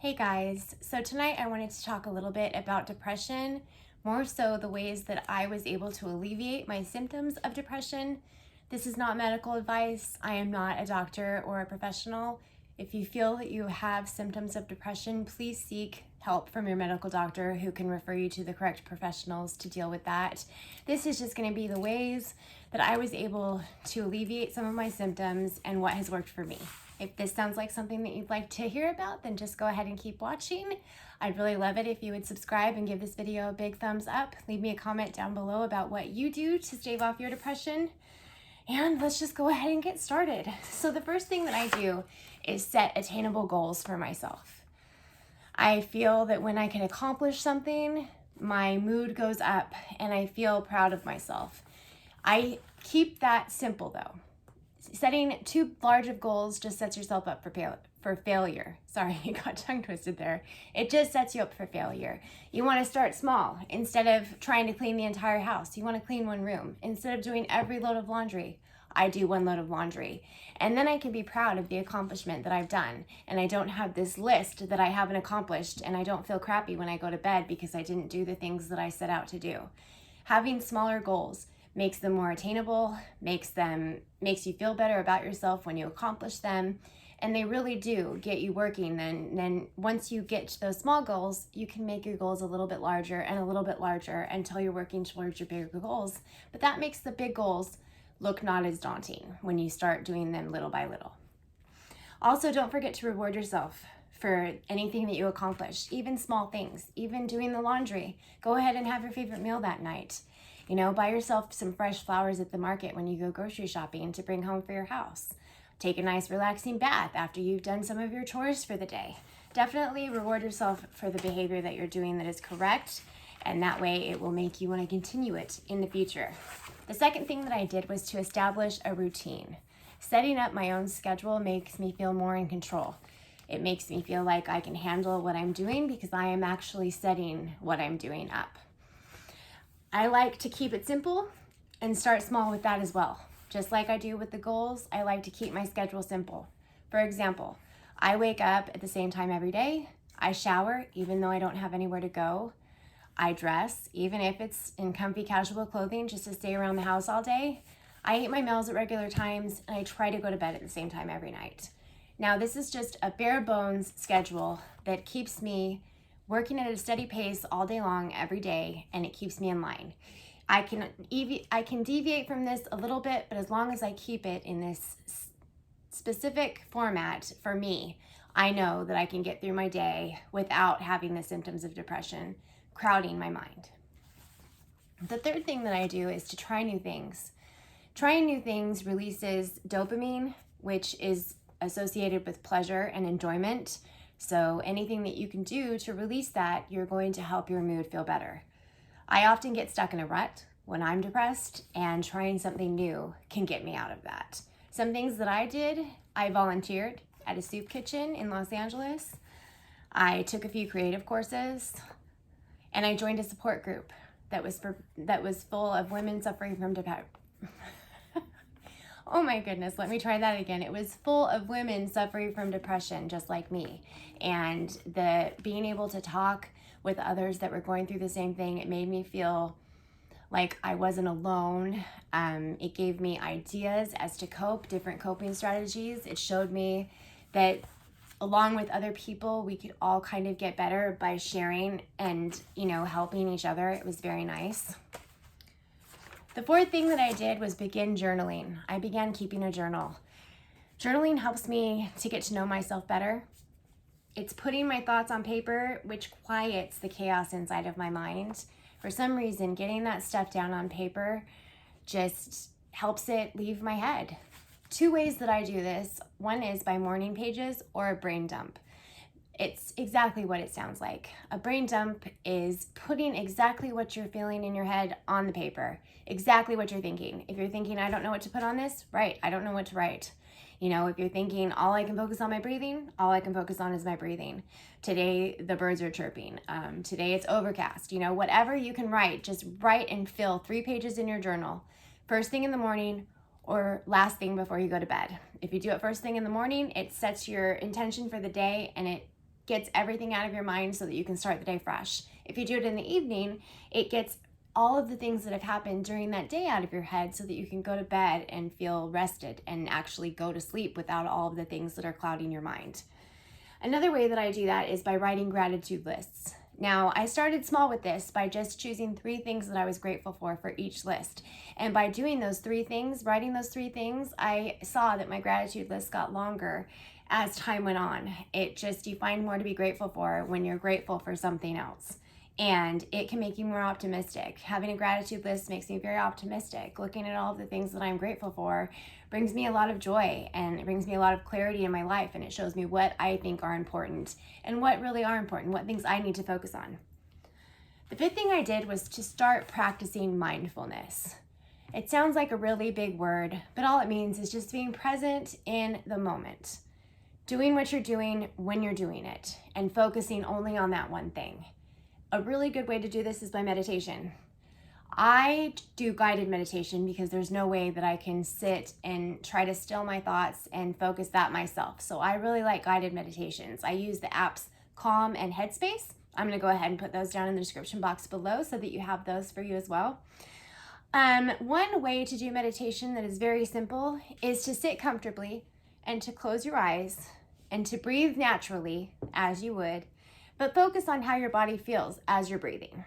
Hey guys, so tonight I wanted to talk a little bit about depression, more so the ways that I was able to alleviate my symptoms of depression. This is not medical advice. I am not a doctor or a professional. If you feel that you have symptoms of depression, please seek help from your medical doctor who can refer you to the correct professionals to deal with that. This is just going to be the ways that I was able to alleviate some of my symptoms and what has worked for me. If this sounds like something that you'd like to hear about, then just go ahead and keep watching. I'd really love it if you would subscribe and give this video a big thumbs up. Leave me a comment down below about what you do to stave off your depression. And let's just go ahead and get started. So the first thing that I do is set attainable goals for myself. I feel that when I can accomplish something, my mood goes up and I feel proud of myself. I keep that simple though. Setting too large of goals just sets yourself up for failure. Sorry, you got tongue twisted there. It just sets you up for failure. You want to start small. Instead of trying to clean the entire house, you want to clean one room. Instead of doing every load of laundry, I do one load of laundry. And then I can be proud of the accomplishment that I've done. And I don't have this list that I haven't accomplished, and I don't feel crappy when I go to bed because I didn't do the things that I set out to do. Having smaller goals makes them more attainable, makes you feel better about yourself when you accomplish them, and they really do get you working. Then once you get to those small goals, you can make your goals a little bit larger and a little bit larger until you're working towards your bigger goals. But that makes the big goals look not as daunting when you start doing them little by little. Also, don't forget to reward yourself for anything that you accomplish, even small things, even doing the laundry. Go ahead and have your favorite meal that night. Buy yourself some fresh flowers at the market when you go grocery shopping to bring home for your house. Take a nice relaxing bath after you've done some of your chores for the day. Definitely reward yourself for the behavior that you're doing that is correct, and that way it will make you want to continue it in the future. The second thing that I did was to establish a routine. Setting up my own schedule makes me feel more in control. It makes me feel like I can handle what I'm doing because I am actually setting what I'm doing up. I like to keep it simple and start small with that as well. Just like I do with the goals, I like to keep my schedule simple. For example, I wake up at the same time every day. I shower even though I don't have anywhere to go. I dress even if it's in comfy casual clothing just to stay around the house all day. I eat my meals at regular times, and I try to go to bed at the same time every night. Now, this is just a bare bones schedule that keeps me working at a steady pace all day long, every day, and it keeps me in line. I can deviate from this a little bit, but as long as I keep it in this specific format for me, I know that I can get through my day without having the symptoms of depression crowding my mind. The third thing that I do is to try new things. Trying new things releases dopamine, which is associated with pleasure and enjoyment. So anything that you can do to release that, you're going to help your mood feel better. I often get stuck in a rut when I'm depressed, and trying something new can get me out of that. Some things that I did, I volunteered at a soup kitchen in Los Angeles. I took a few creative courses, and I joined a support group that was full of women suffering from depression. Oh my goodness, let me try that again. It was full of women suffering from depression just like me. And the being able to talk with others that were going through the same thing, it made me feel like I wasn't alone. It gave me ideas as to cope, different coping strategies. It showed me that along with other people, we could all kind of get better by sharing and, helping each other. It was very nice. The fourth thing that I did was begin journaling. I began keeping a journal. Journaling helps me to get to know myself better. It's putting my thoughts on paper, which quiets the chaos inside of my mind. For some reason, getting that stuff down on paper just helps it leave my head. Two ways that I do this. One is by morning pages or a brain dump. It's exactly what it sounds like. A brain dump is putting exactly what you're feeling in your head on the paper, exactly what you're thinking. If you're thinking, I don't know what to put on this, write, I don't know what to write. If you're thinking, all I can focus on my breathing, all I can focus on is my breathing. Today, the birds are chirping. Today, it's overcast. Whatever you can write, just write and fill 3 pages in your journal. First thing in the morning or last thing before you go to bed. If you do it first thing in the morning, it sets your intention for the day, and it gets everything out of your mind so that you can start the day fresh. If you do it in the evening, it gets all of the things that have happened during that day out of your head so that you can go to bed and feel rested and actually go to sleep without all of the things that are clouding your mind. Another way that I do that is by writing gratitude lists. Now, I started small with this by just choosing 3 things that I was grateful for each list. And by doing those 3 things, writing those 3 things, I saw that my gratitude list got longer as time went on. You find more to be grateful for when you're grateful for something else. And it can make you more optimistic. Having a gratitude list makes me very optimistic. Looking at all of the things that I'm grateful for brings me a lot of joy, and it brings me a lot of clarity in my life, and it shows me what I think are important and what really are important, what things I need to focus on. The 5th thing I did was to start practicing mindfulness. It sounds like a really big word, but all it means is just being present in the moment, doing what you're doing when you're doing it, and focusing only on that one thing. A really good way to do this is by meditation. I do guided meditation because there's no way that I can sit and try to still my thoughts and focus that myself. So I really like guided meditations. I use the apps Calm and Headspace. I'm going to go ahead and put those down in the description box below so that you have those for you as well. One way to do meditation that is very simple is to sit comfortably and to close your eyes and to breathe naturally as you would, but focus on how your body feels as you're breathing.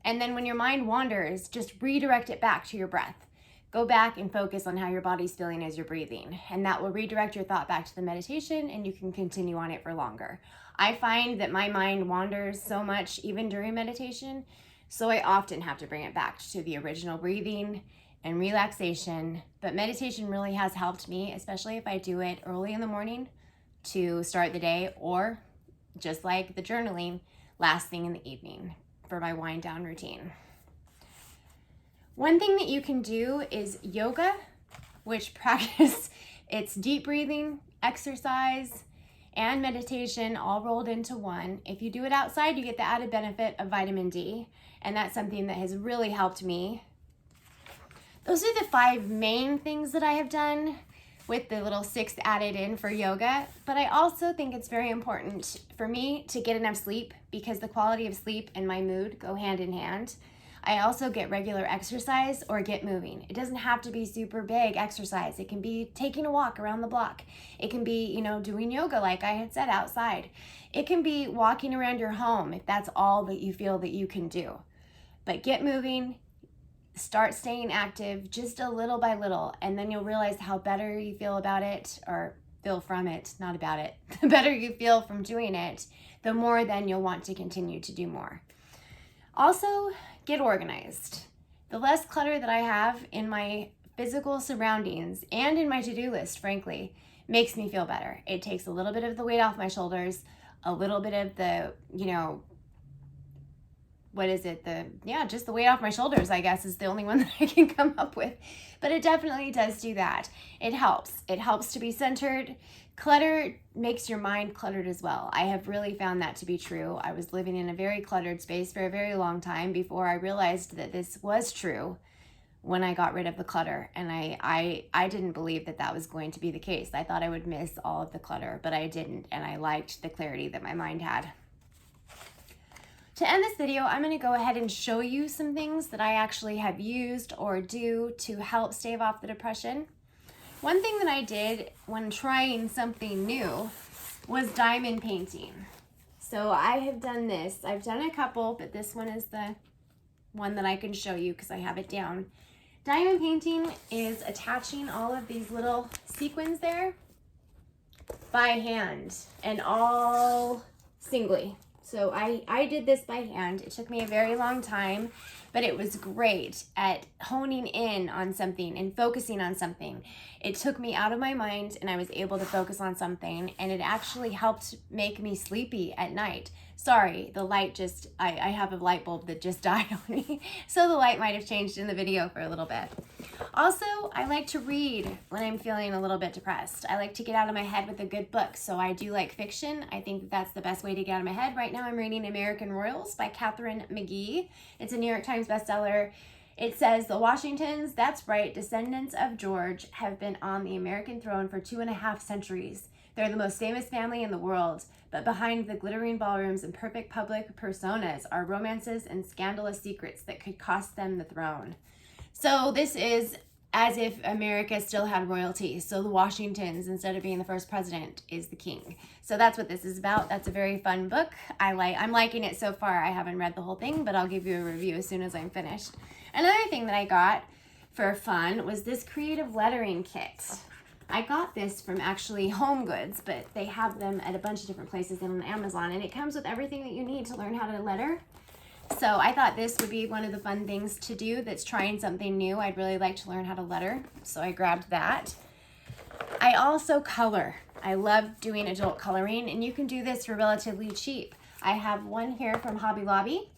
And then when your mind wanders, just redirect it back to your breath. Go back and focus on how your body's feeling as you're breathing. And that will redirect your thought back to the meditation, and you can continue on it for longer. I find that my mind wanders so much even during meditation, so I often have to bring it back to the original breathing and relaxation. But meditation really has helped me, especially if I do it early in the morning to start the day, or just like the journaling, last thing in the evening for my wind down routine. One thing that you can do is yoga, which it's deep breathing, exercise, and meditation all rolled into one. If you do it outside, you get the added benefit of vitamin D, and that's something that has really helped me. Those are the 5 main things that I have done, with the little 6th added in for yoga. But I also think it's very important for me to get enough sleep, because the quality of sleep and my mood go hand in hand. I also get regular exercise or get moving. It doesn't have to be super big exercise. It can be taking a walk around the block. It can be, doing yoga like I had said outside. It can be walking around your home if that's all that you feel that you can do. But get moving, start staying active just a little by little, and then you'll realize how better you feel about it, or feel from it, not about it. The better you feel from doing it, the more then you'll want to continue to do more. Also, get organized. The less clutter that I have in my physical surroundings and in my to-do list, frankly, makes me feel better. It takes a little bit of the weight off my shoulders, a little bit of the, just the weight off my shoulders, I guess, is the only one that I can come up with. But it definitely does do that. It helps. It helps to be centered. Clutter makes your mind cluttered as well. I have really found that to be true. I was living in a very cluttered space for a very long time before I realized that this was true when I got rid of the clutter. And I didn't believe that that was going to be the case. I thought I would miss all of the clutter, but I didn't. And I liked the clarity that my mind had. To end this video, I'm going to go ahead and show you some things that I actually have used or do to help stave off the depression. One thing that I did when trying something new was diamond painting. So I have done this. I've done a couple, but this one is the one that I can show you because I have it down. Diamond painting is attaching all of these little sequins there by hand and all singly. So I did this by hand. It took me a very long time, but it was great at honing in on something and focusing on something. It took me out of my mind and I was able to focus on something, and it actually helped make me sleepy at night. Sorry, the light just, I have a light bulb that just died on me, so the light might have changed in the video for a little bit. Also, I like to read when I'm feeling a little bit depressed. I like to get out of my head with a good book, so I do like fiction. I think that's the best way to get out of my head. Right now I'm reading American Royals by Catherine McGee. It's a New York Times bestseller. It says, the Washingtons, that's right, descendants of George, have been on the American throne for 2.5 centuries. They're the most famous family in the world, but behind the glittering ballrooms and perfect public personas are romances and scandalous secrets that could cost them the throne. So this is as if America still had royalty. So the Washingtons, instead of being the first president, is the king. So that's what this is about. That's a very fun book. I'm liking it so far. I haven't read the whole thing, but I'll give you a review as soon as I'm finished. Another thing that I got for fun was this creative lettering kit. I got this from actually Home Goods, but they have them at a bunch of different places on Amazon, and it comes with everything that you need to learn how to letter. So I thought this would be one of the fun things to do that's trying something new. I'd really like to learn how to letter, so I grabbed that. I also color. I love doing adult coloring, and you can do this for relatively cheap. I have one here from Hobby Lobby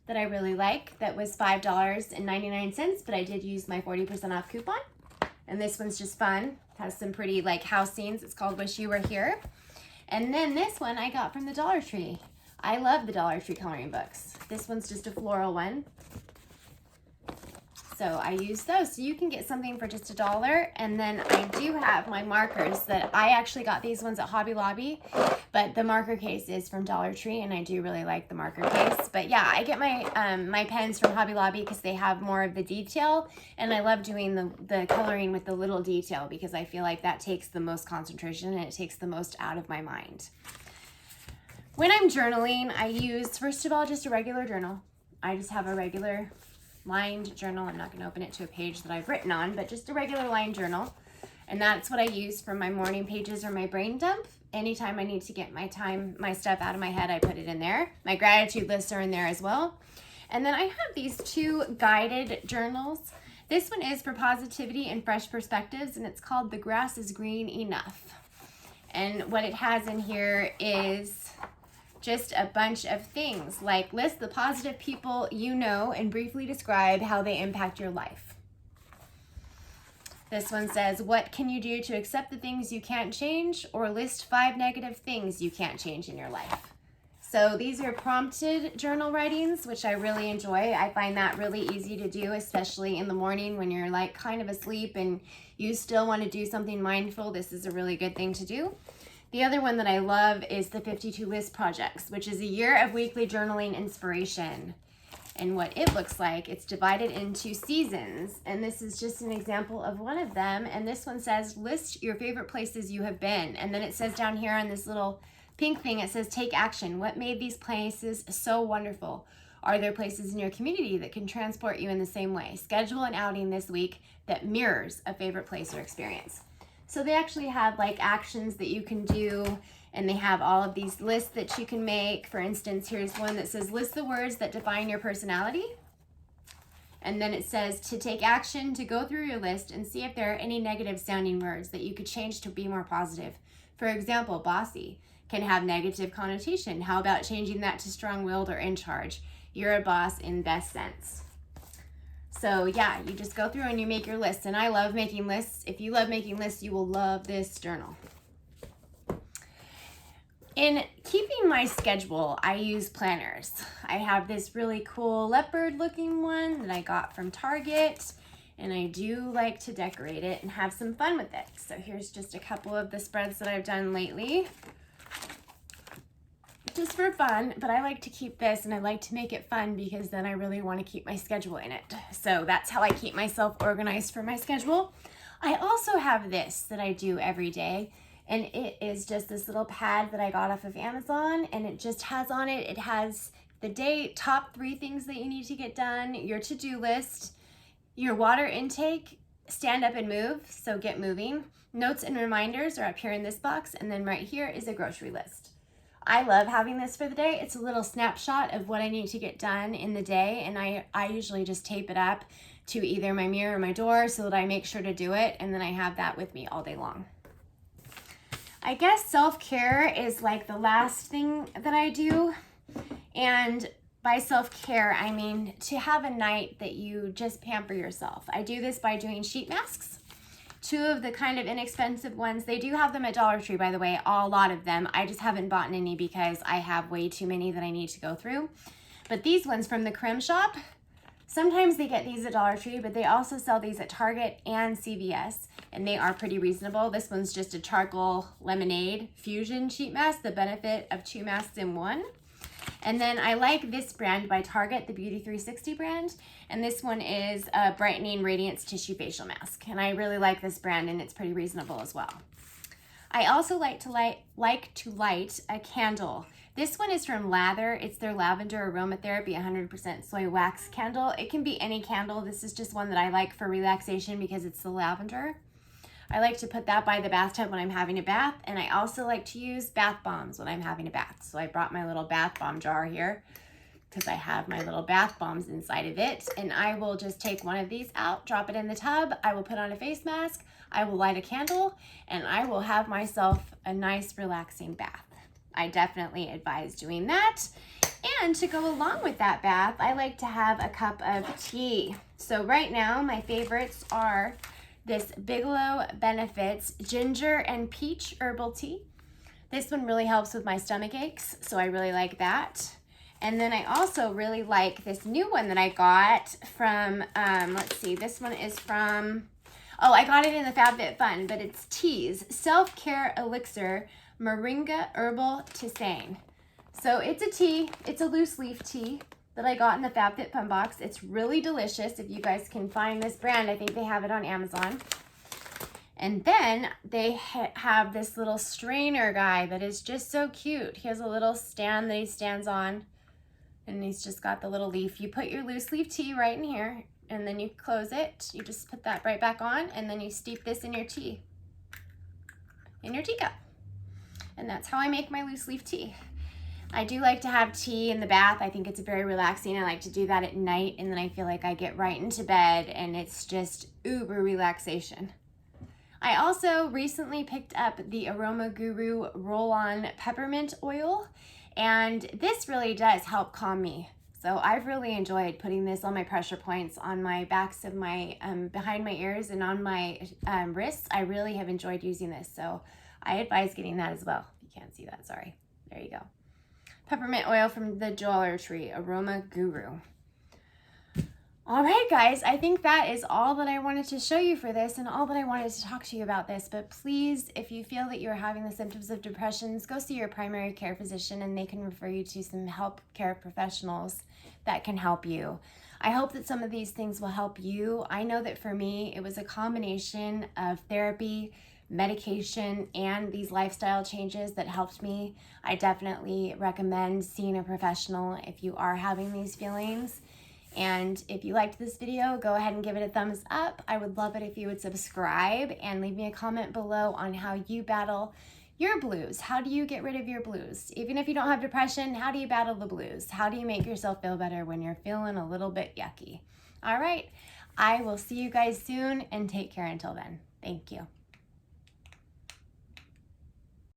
that I really like that was $5.99, but I did use my 40% off coupon. And this one's just fun. It has some pretty like house scenes. It's called Wish You Were Here. And then this one I got from the Dollar Tree. I love the Dollar Tree coloring books. This one's just a floral one. So I use those. So you can get something for just $1. And then I do have my markers that I actually got these ones at Hobby Lobby, but the marker case is from Dollar Tree, and I do really like the marker case. But yeah, I get my my pens from Hobby Lobby because they have more of the detail, and I love doing the coloring with the little detail because I feel like that takes the most concentration and it takes the most out of my mind. When I'm journaling, I use, first of all, just a regular journal. I just have a regular lined journal. I'm not going to open it to a page that I've written on, but just a regular lined journal. And that's what I use for my morning pages or my brain dump. Anytime I need to get my stuff out of my head, I put it in there. My gratitude lists are in there as well. And then I have these 2 guided journals. This one is for positivity and fresh perspectives, and it's called The Grass is Green Enough. And what it has in here is just a bunch of things like list the positive people you know and briefly describe how they impact your life. This one says, what can you do to accept the things you can't change, or list 5 negative things you can't change in your life. So these are prompted journal writings, which I really enjoy. I find that really easy to do, especially in the morning when you're like kind of asleep and you still want to do something mindful. This is a really good thing to do. The other one that I love is the 52 List Projects, which is a year of weekly journaling inspiration. And what it looks like, it's divided into seasons. And this is just an example of one of them. And this one says, list your favorite places you have been. And then it says down here on this little pink thing, it says, take action. What made these places so wonderful? Are there places in your community that can transport you in the same way? Schedule an outing this week that mirrors a favorite place or experience. So they actually have like actions that you can do, and they have all of these lists that you can make. For instance, here's one that says list the words that define your personality. And then it says to take action, to go through your list and see if there are any negative sounding words that you could change to be more positive. For example, bossy can have negative connotation. How about changing that to strong-willed or in charge? You're a boss in best sense. So yeah, you just go through and you make your lists. And I love making lists. If you love making lists, you will love this journal. In keeping my schedule, I use planners. I have this really cool leopard looking one that I got from Target, and I do like to decorate it and have some fun with it. So here's just a couple of the spreads that I've done lately, just for fun, but I like to keep this and I like to make it fun because then I really want to keep my schedule in it. So that's how I keep myself organized for my schedule. I also have this that I do every day, and it is just this little pad that I got off of Amazon, and it just has on it, it has the day, top 3 things that you need to get done, your to-do list, your water intake, stand up and move, so get moving. Notes and reminders are up here in this box, and then right here is a grocery list. I love having this for the day. It's a little snapshot of what I need to get done in the day, and I usually just tape it up to either my mirror or my door so that I make sure to do it, and then I have that with me all day long. I guess self-care is like the last thing that I do, and by self-care, I mean to have a night that you just pamper yourself. I do this by doing sheet masks. 2 of the kind of inexpensive ones. They do have them at Dollar Tree, by the way, a lot of them. I just haven't bought any because I have way too many that I need to go through. But these ones from the Creme Shop, Sometimes they get these at Dollar Tree, but they also sell these at Target and CVS, and they are pretty reasonable. This one's just a charcoal lemonade fusion sheet mask, the benefit of 2 masks in 1. And then I like this brand by Target, the Beauty 360 brand, and this one is a Brightening Radiance Tissue Facial Mask, and I really like this brand, and it's pretty reasonable as well. I also like to light a candle. This one is from Lather. It's their Lavender Aromatherapy 100% soy wax candle. It can be any candle. This is just one that I like for relaxation because it's the lavender. I like to put that by the bathtub when I'm having a bath, and I also like to use bath bombs when I'm having a bath. So I brought my little bath bomb jar here because I have my little bath bombs inside of it, and I will just take one of these out, drop it in the tub. I will put on a face mask, I will light a candle, and I will have myself a nice relaxing bath. I definitely advise doing that. And to go along with that bath, I like to have a cup of tea. So right now, my favorites are this Bigelow Benefits Ginger and Peach Herbal Tea. This one really helps with my stomach aches, so I really like that. And then I also really like this new one that I got from, let's see, this one is from, oh, I got it in the FabFitFun, but it's Teas Self-Care Elixir Moringa Herbal Tisane. So it's a tea, it's a loose leaf tea that I got in the FabFitFun box. It's really delicious. If you guys can find this brand, I think they have it on Amazon. And then they have this little strainer guy that is just so cute. He has a little stand that he stands on, and he's just got the little leaf. You put your loose leaf tea right in here, and then you close it. You just put that right back on, and then you steep this in your tea, in your teacup. And that's how I make my loose leaf tea. I do like to have tea in the bath. I think it's very relaxing. I like to do that at night, and then I feel like I get right into bed, and it's just uber relaxation. I also recently picked up the Aroma Guru Roll-On Peppermint Oil, and this really does help calm me. So I've really enjoyed putting this on my pressure points, on my backs of my, behind my ears, and on my wrists. I really have enjoyed using this, so I advise getting that as well. If you can't see that, sorry. There you go. Peppermint oil from the Dollar Tree, Aroma Guru. All right, guys, I think that is all that I wanted to show you for this and all that I wanted to talk to you about this. But please, if you feel that you're having the symptoms of depression, go see your primary care physician, and they can refer you to some healthcare professionals that can help you. I hope that some of these things will help you. I know that for me, it was a combination of therapy, medication, and these lifestyle changes that helped me. I definitely recommend seeing a professional if you are having these feelings. And if you liked this video, go ahead and give it a thumbs up. I would love it if you would subscribe and leave me a comment below on how you battle your blues. How do you get rid of your blues? Even if you don't have depression, how do you battle the blues? How do you make yourself feel better when you're feeling a little bit yucky? All right, I will see you guys soon, and take care until then. Thank you.